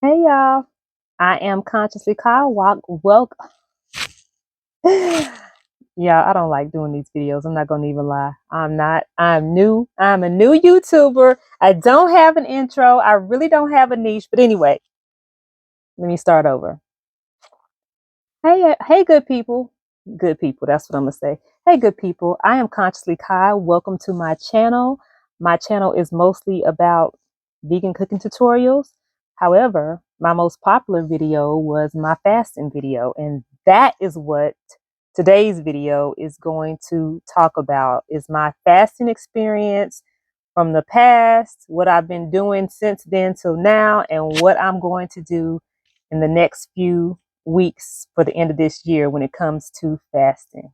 Hey y'all, I am Consciously Kyle Walk. Welcome. Yeah, I don't like doing these videos. I'm not gonna even lie. I'm new. I'm a new YouTuber. I don't have an intro. I really don't have a niche. But anyway, let me start over. Hey, good people. Good people, that's what I'm gonna say. Hey, good people. I am Consciously Kyle. Welcome to my channel. My channel is mostly about vegan cooking tutorials. However, my most popular video was my fasting video, and that is what today's video is going to talk about, is my fasting experience from the past, what I've been doing since then till now, and what I'm going to do in the next few weeks for the end of this year when it comes to fasting.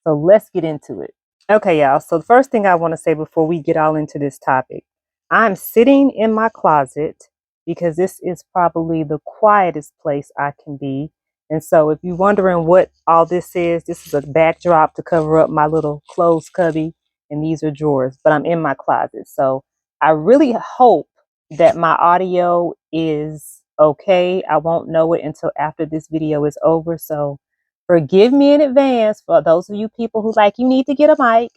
So let's get into it. Okay, y'all. So the first thing I want to say before we get all into this topic, I'm sitting in my closet because this is probably the quietest place I can be. And so if you're wondering what all this is a backdrop to cover up my little clothes cubby, and these are drawers, but I'm in my closet. So I really hope that my audio is okay. I won't know it until after this video is over. So forgive me in advance for those of you people who like, you need to get a mic.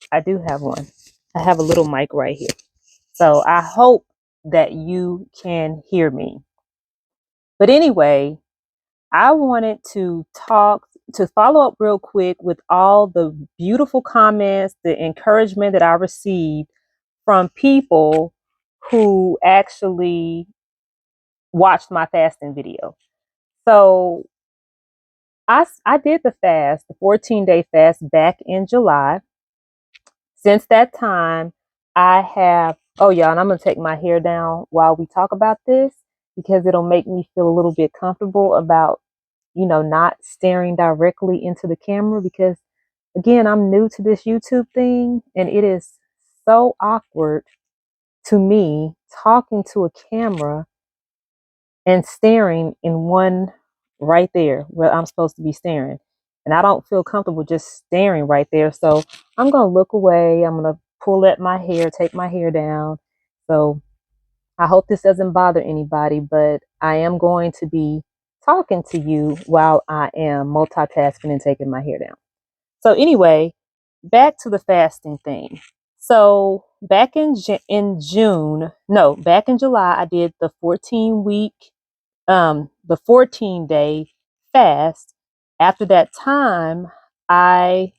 I do have one. I have a little mic right here. So I hope that you can hear me. But anyway, I wanted to follow up real quick with all the beautiful comments, the encouragement that I received from people who actually watched my fasting video. So I did the fast, the 14-day fast back in July. Since that time, I have, oh yeah, and I'm going to take my hair down while we talk about this because it'll make me feel a little bit comfortable about, not staring directly into the camera because, again, I'm new to this YouTube thing and it is so awkward to me talking to a camera and staring in one right there where I'm supposed to be staring. And I don't feel comfortable just staring right there. So I'm going to look away. I'm going to pull at my hair, take my hair down. So I hope this doesn't bother anybody, but I am going to be talking to you while I am multitasking and taking my hair down. So anyway, back to the fasting thing. So back in July, I did the 14-day fast. After that time, I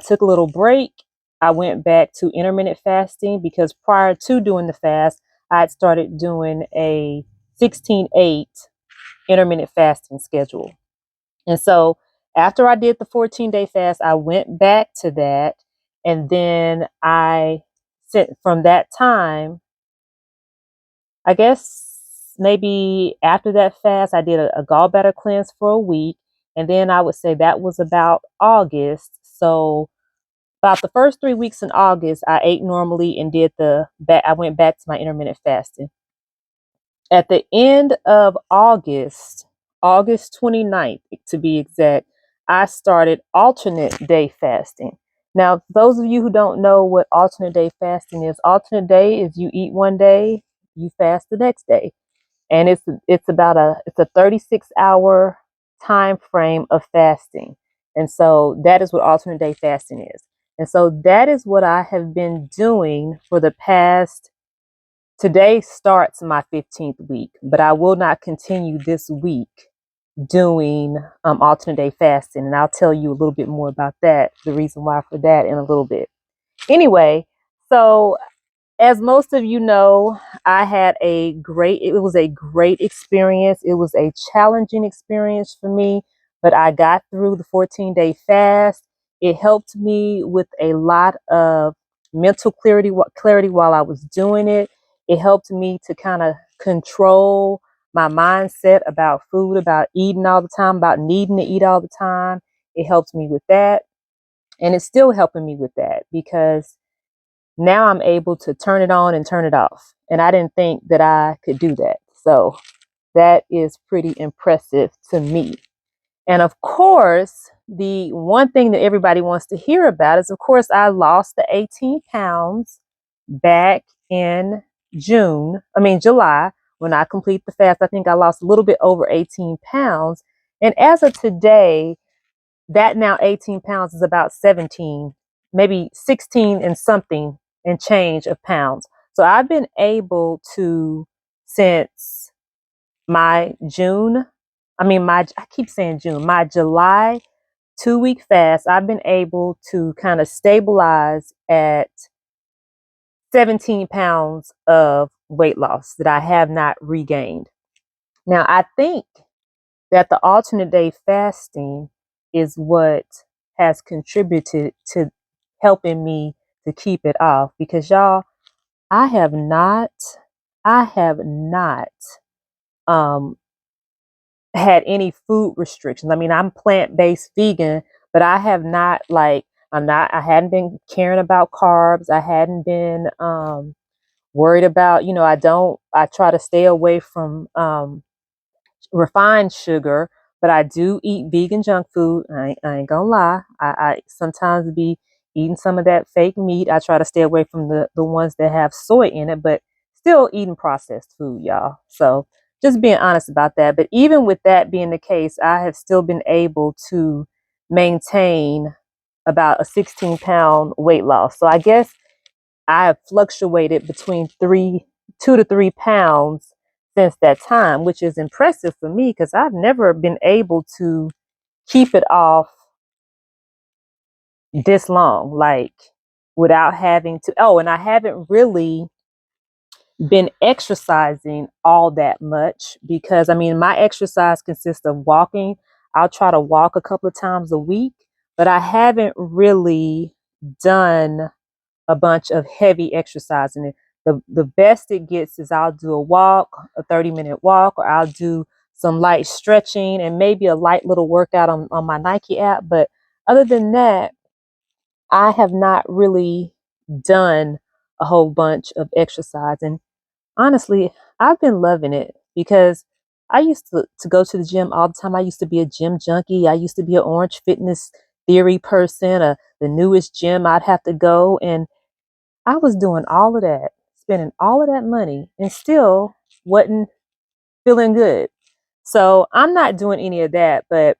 took a little break. I went back to intermittent fasting because prior to doing the fast, I had started doing a 16-8 intermittent fasting schedule. And so after I did the 14-day fast, I went back to that. And then from that time, I guess maybe after that fast, I did a gallbladder cleanse for a week. And then I would say that was about August. So about the first 3 weeks in August, I ate normally and I went back to my intermittent fasting. At the end of August, August 29th to be exact, I started alternate day fasting. Now, those of you who don't know what alternate day fasting alternate day is you eat one day, you fast the next day. And it's a 36-hour time frame of fasting. And so that is what alternate day fasting is. And so that is what I have been doing for the past. Today starts my 15th week, but I will not continue this week doing alternate day fasting. And I'll tell you a little bit more about that, the reason why for that in a little bit. Anyway, so as most of you know, it was a great experience. It was a challenging experience for me, but I got through the 14-day fast. It helped me with a lot of mental clarity while I was doing it. It helped me to kind of control my mindset about food, about eating all the time, about needing to eat all the time. It helped me with that. And it's still helping me with that because now I'm able to turn it on and turn it off. And I didn't think that I could do that. So that is pretty impressive to me. And of course, the one thing that everybody wants to hear about is, of course, I lost the 18 pounds back in July, when I complete the fast, I think I lost a little bit over 18 pounds. And as of today, that now 18 pounds is about 17, maybe 16 and something and change of pounds. So I've been able to, since my June, I keep saying June, my July 2 week fast, I've been able to kind of stabilize at 17 pounds of weight loss that I have not regained. Now, I think that the alternate day fasting is what has contributed to helping me to keep it off, because y'all, I have not, I have not um had any food restrictions. I mean, I'm plant-based vegan, but I have not I hadn't been caring about carbs. I hadn't been worried about, I try to stay away from refined sugar, but I do eat vegan junk food. I ain't gonna lie. I sometimes be eating some of that fake meat. I try to stay away from the ones that have soy in it, but still eating processed food, y'all. So just being honest about that. But even with that being the case, I have still been able to maintain about a 16-pound weight loss. So I guess I have fluctuated between 2 to 3 pounds since that time, which is impressive for me because I've never been able to keep it off this long, like without having to. Oh, and I haven't really been exercising all that much because my exercise consists of walking. I'll try to walk a couple of times a week, but I haven't really done a bunch of heavy exercising. The best it gets is I'll do a walk, a 30-minute walk, or I'll do some light stretching and maybe a light little workout on my Nike app. But other than that, I have not really done a whole bunch of exercise. And honestly, I've been loving it because I used to go to the gym all the time. I used to be a gym junkie. I used to be an Orange Fitness Theory person, the newest gym I'd have to go. And I was doing all of that, spending all of that money, and still wasn't feeling good. So I'm not doing any of that. But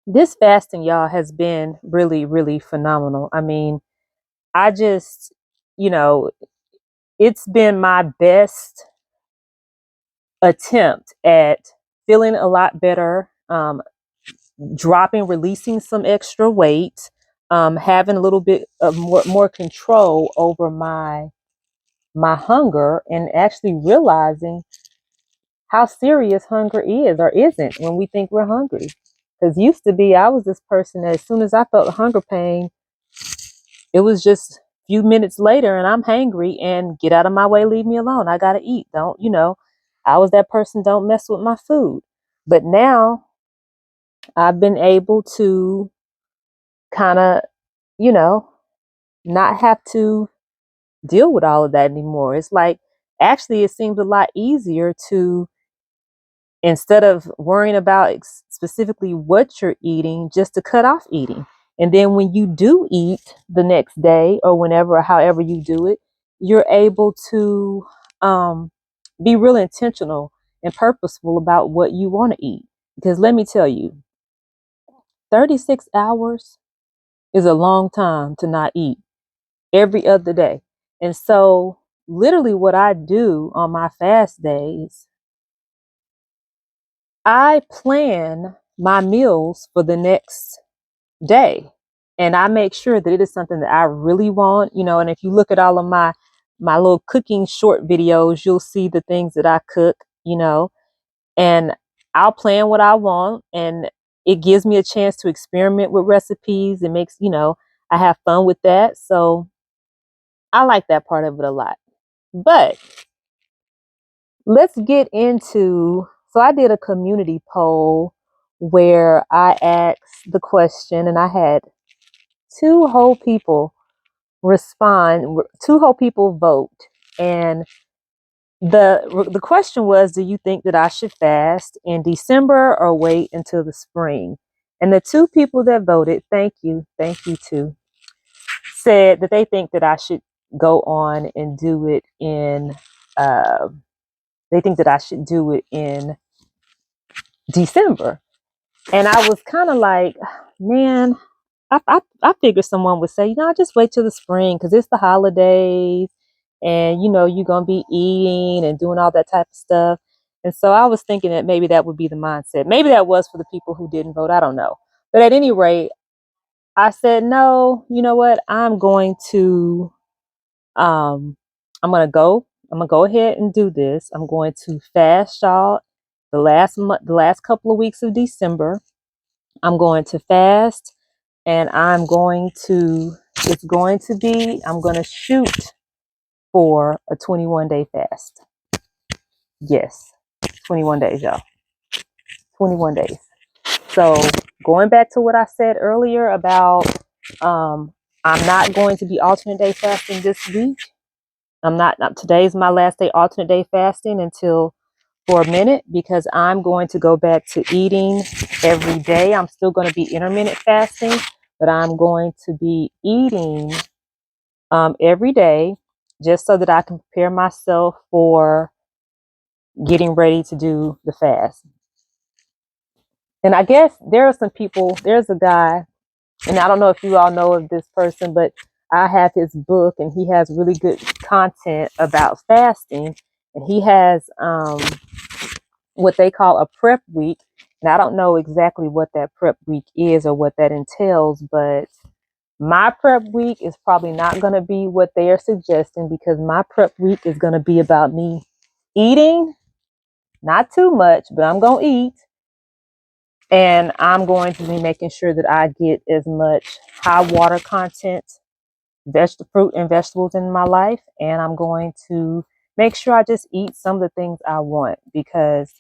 this fasting, y'all, has been really, really phenomenal. I just, you know, it's been my best attempt at feeling a lot better, releasing some extra weight, having a little bit of more control over my hunger, and actually realizing how serious hunger is or isn't when we think we're hungry. Because used to be, I was this person that as soon as I felt hunger pain, it was just a few minutes later and I'm hangry and get out of my way, leave me alone. I gotta eat. I was that person, don't mess with my food. But now I've been able to kind of, you know, not have to deal with all of that anymore. It's like, actually, it seems a lot easier to, instead of worrying about specifically what you're eating, just to cut off eating. And then when you do eat the next day or whenever, or however you do it, you're able to be really intentional and purposeful about what you want to eat. Because let me tell you, 36 hours is a long time to not eat every other day. And so, literally, what I do on my fast days, I plan my meals for the next day. And I make sure that it is something that I really want, and if you look at all of my little cooking short videos, you'll see the things that I cook, and I'll plan what I want, and it gives me a chance to experiment with recipes. It makes, I have fun with that. So I like that part of it a lot. But let's get into, so I did a community poll where I asked the question, and I had two whole people two whole people vote. And the question was, do you think that I should fast in December or wait until the spring? And the two people that voted, thank you too, said that they think that I should go on and do it in they think that I should do it in December. And I was kind of like, man, I figured someone would say, just wait till the spring because it's the holidays and, you're going to be eating and doing all that type of stuff. And so I was thinking that maybe that would be the mindset. Maybe that was for the people who didn't vote. I don't know. But at any rate, I said, no, you know what? Um, I'm going to go ahead and do this. I'm going to fast, y'all, the last couple of weeks of December. I'm going to fast and I'm going to shoot for a 21-day fast. Yes, 21 days, y'all. 21 days. So going back to what I said earlier about I'm not going to be alternate day fasting this week. Today's my last day alternate day fasting until for a minute because I'm going to go back to eating every day. I'm still going to be intermittent fasting, but I'm going to be eating every day just so that I can prepare myself for getting ready to do the fast. And I guess there's a guy, and I don't know if you all know of this person, but I have his book and he has really good content about fasting. And he has what they call a prep week. And I don't know exactly what that prep week is or what that entails, but my prep week is probably not going to be what they are suggesting because my prep week is going to be about me eating, not too much, but I'm going to eat. And I'm going to be making sure that I get as much high water content, fruit and vegetables in my life. And I'm going to make sure I just eat some of the things I want because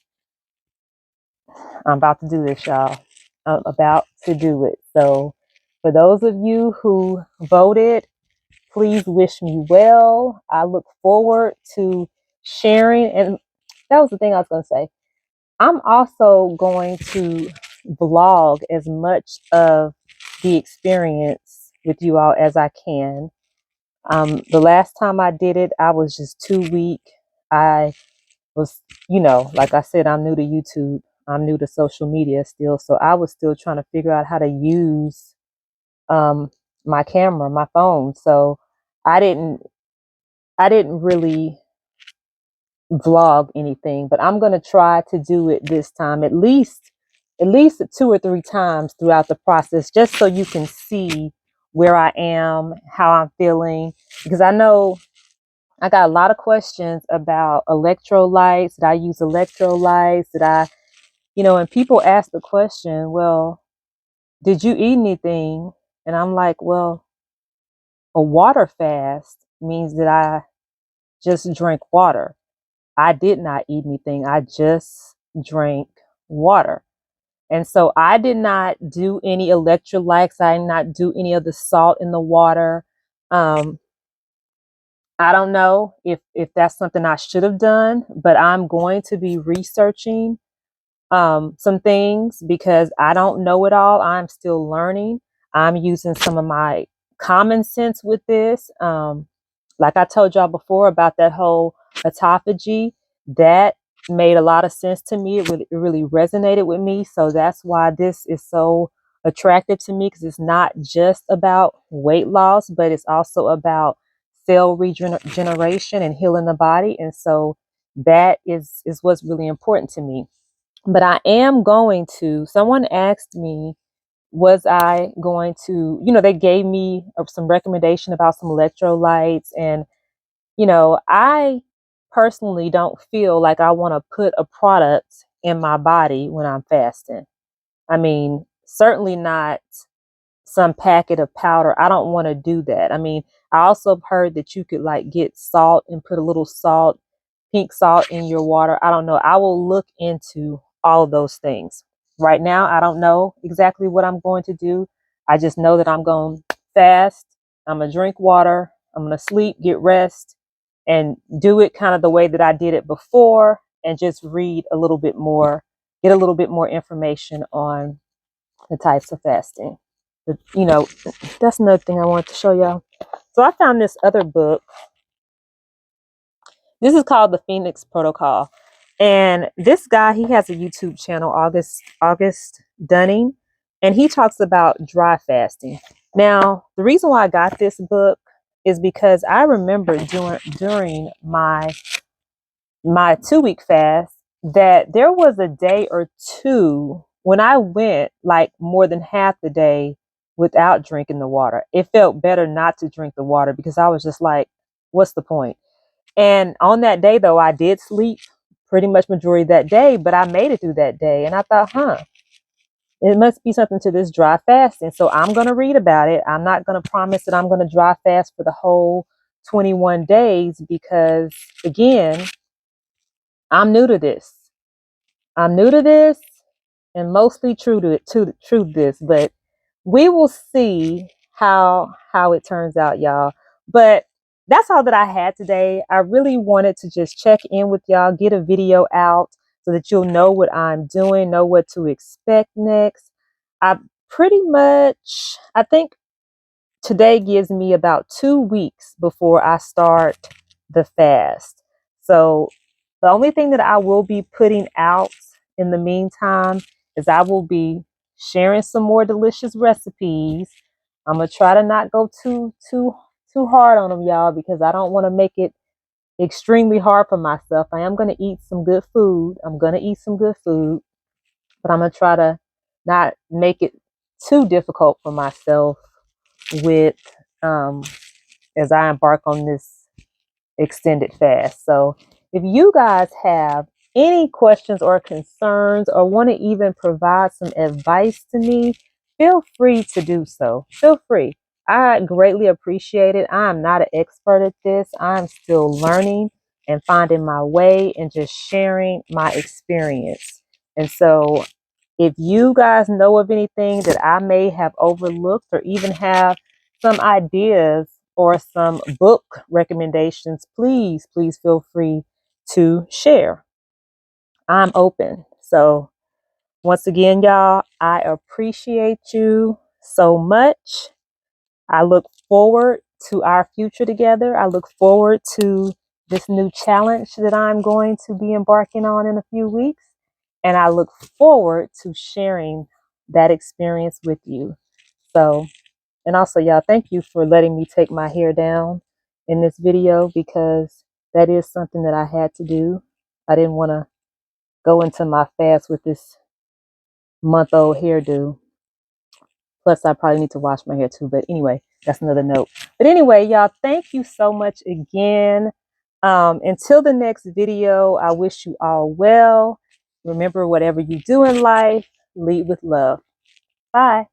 I'm about to do this, y'all. I'm about to do it. So for those of you who voted, please wish me well. I look forward to sharing. And that was the thing I was going to say. I'm also going to vlog as much of the experience with you all as I can. The last time I did it, I was just too weak. I was, like I said, I'm new to YouTube. I'm new to social media still. So I was still trying to figure out how to use my camera, my phone. So I didn't really vlog anything, but I'm going to try to do it this time at least 2 or 3 times throughout the process, just so you can see where I am, how I'm feeling, because I know I got a lot of questions about electrolytes. Did I use electrolytes? And people ask the question, well, did you eat anything? And I'm like, well, a water fast means that I just drank water. I did not eat anything. I just drank water. And so I did not do any electrolytes. I did not do any of the salt in the water. I don't know if that's something I should have done, but I'm going to be researching some things because I don't know it all. I'm still learning. I'm using some of my common sense with this. Like I told y'all before about that whole autophagy, that made a lot of sense to me. It really resonated with me. So that's why this is so attractive to me, because it's not just about weight loss, but it's also about cell regeneration and healing the body. And so that is what's really important to me. But I am going to, someone asked me, was I going to, they gave me some recommendation about some electrolytes. And, I personally don't feel like I want to put a product in my body when I'm fasting. I mean, certainly not some packet of powder. I don't want to do that. I mean, I also have heard that you could like get salt and put a little salt, pink salt in your water. I don't know. I will look into all of those things. Right now, I don't know exactly what I'm going to do. I just know that I'm going to fast. I'm going to drink water. I'm going to sleep, get rest, and do it kind of the way that I did it before, and just read a little bit more, get a little bit more information on the types of fasting. But, that's another thing I wanted to show y'all. So I found this other book. This is called the Phoenix Protocol. And this guy, he has a YouTube channel, August Dunning, and he talks about dry fasting. Now, the reason why I got this book is because I remember during my 2 week fast that there was a day or two when I went like more than half the day without drinking the water. It felt better not to drink the water because I was just like, what's the point? And on that day, though, I did sleep pretty much majority of that day, but I made it through that day. And I thought, it must be something to this dry fasting. So I'm going to read about it. I'm not going to promise that I'm going to dry fast for the whole 21 days because, again, I'm new to this. I'm new to this and mostly true to it, true to this, but we will see how it turns out, y'all. But that's all that I had today. I really wanted to just check in with y'all, get a video out so that you'll know what I'm doing, know what to expect next. I think today gives me about 2 weeks before I start the fast. So the only thing that I will be putting out in the meantime is I will be sharing some more delicious recipes. I'm gonna try to not go too hard on them, y'all, because I don't want to make it extremely hard for myself. I am gonna eat some good food. I'm gonna eat some good food, but I'm gonna try to not make it too difficult for myself with um, as I embark on this extended fast. So if you guys have any questions or concerns or want to even provide some advice to me, feel free to do so. Feel free. I greatly appreciate it. I am not an expert at this. I'm still learning and finding my way and just sharing my experience. And so if you guys know of anything that I may have overlooked or even have some ideas or some book recommendations, please feel free to share. I'm open. So, once again, y'all, I appreciate you so much. I look forward to our future together. I look forward to this new challenge that I'm going to be embarking on in a few weeks. And I look forward to sharing that experience with you. So, and also, y'all, thank you for letting me take my hair down in this video because that is something that I had to do. I didn't want to go into my fast with this month-old hairdo. Plus, I probably need to wash my hair too. But anyway, that's another note. But anyway, y'all, thank you so much again. Until the next video, I wish you all well. Remember, whatever you do in life, lead with love. Bye.